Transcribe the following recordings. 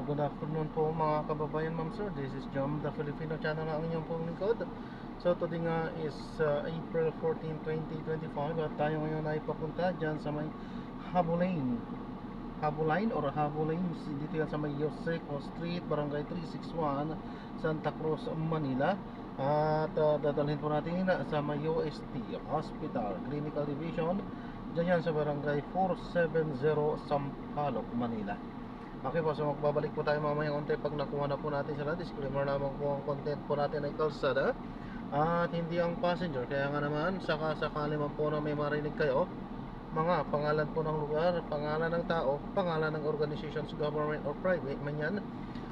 Good afternoon po mga kababayan, ma'am sir. This is Jom, the Filipino channel na ang inyong pong lingkod. So today nga is April 14, 2025 at tayo ngayon ay papunta dyan sa may Habulain. Habulain or Habulain, dito yan sa may Yoseco Street, Barangay 361, Santa Cruz, Manila. At dadalhin po natin sa may UST Hospital Clinical Division, dyan yan sa Barangay 470, Sampaloc, Manila. Okay po, so magbabalik po tayo mamaya unti pag nakuha na po natin sila. Disclaimer naman po, ang content po natin ay kalsada at hindi ang passenger. Kaya nga naman, sakali man po na may marinig kayo, mga pangalan po ng lugar, pangalan ng tao, pangalan ng organizations, government or private man yan,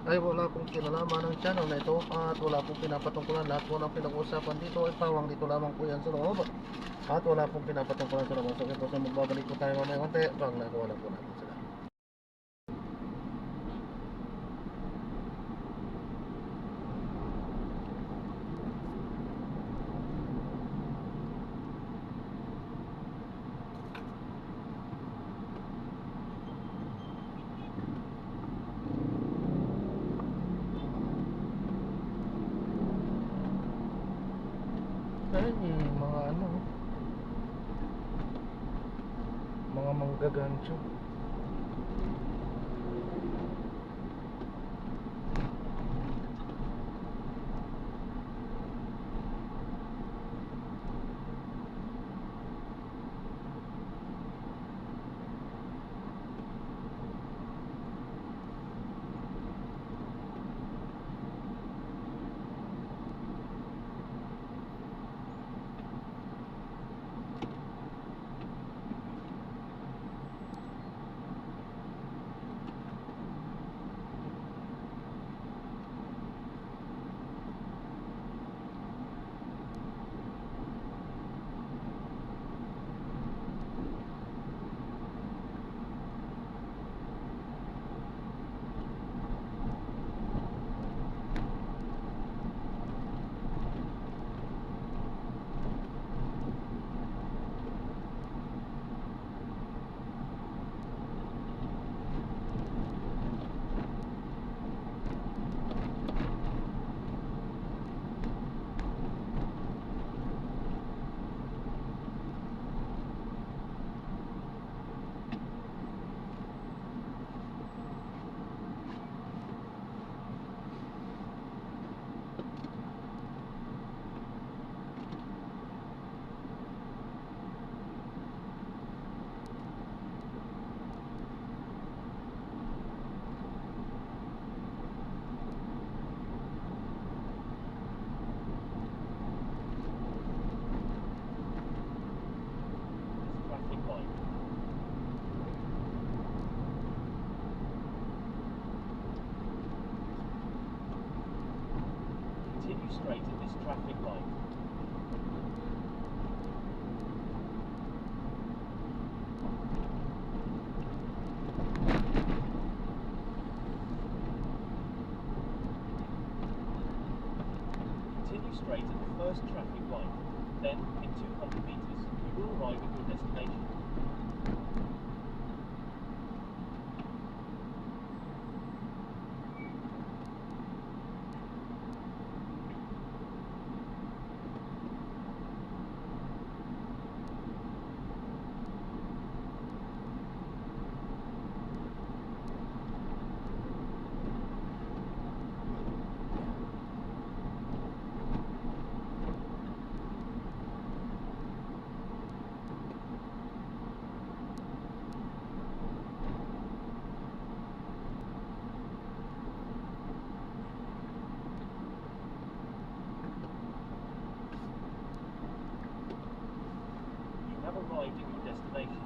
ay wala pong kinalaman ng channel na ito at wala pong pinapatungkulan. Lahat po ng pinag-uusapan dito ay pawang dito lamang po yan sa loob at wala pong pinapatungkulan sa labas. Okay po, so magbabalik po tayo mamaya unti pag nakuha na po natin sila. Ay, mga ano, mga manggagancho. Continue straight at this traffic light. Continue straight at the first traffic light. Then, in 200 meters, you will arrive at your destination. You have arrived at your destination.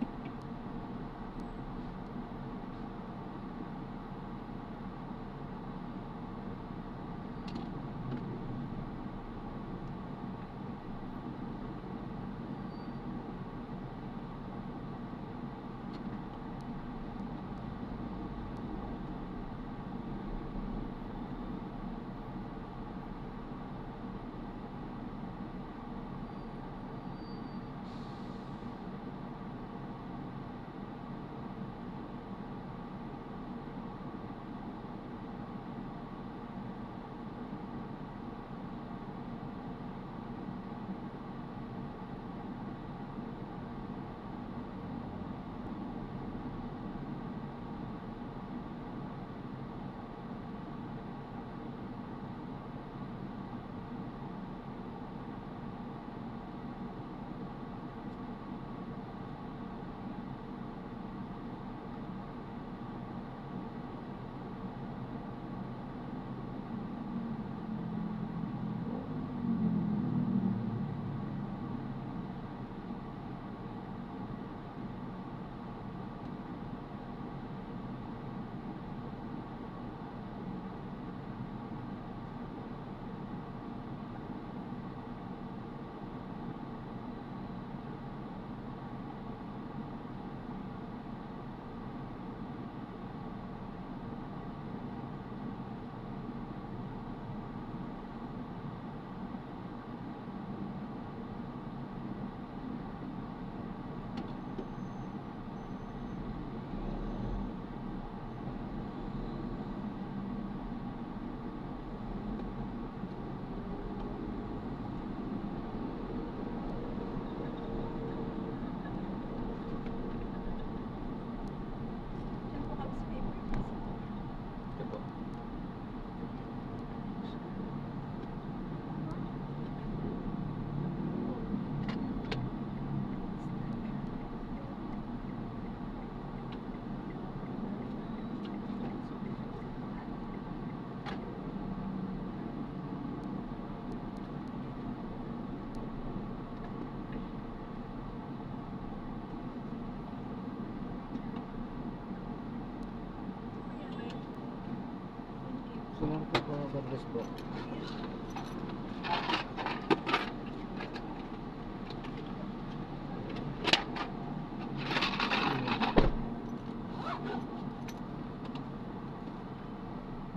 Salamat po. God bless po.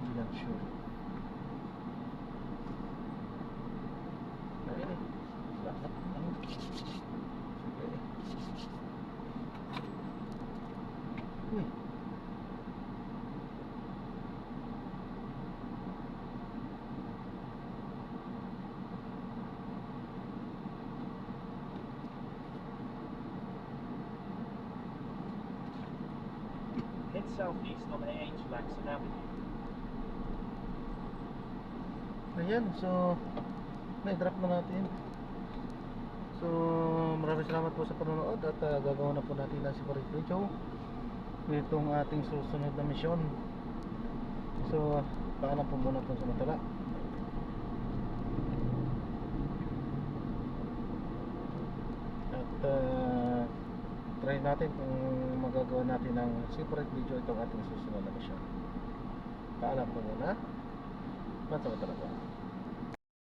Hindi lang sure. Ayun. Lahat. Uy. Head southeast on A.H. Laxon Avenue. Ayan, so na-drop na natin. So maraming salamat po sa panonood at gagawin na po natin ang separate video nitong ating susunod na misyon. So paalam po muna po sa matala. At try natin kung magagawa natin ng separate video itong ating susunod na misyon. Paalam po muna. Pansamantala po.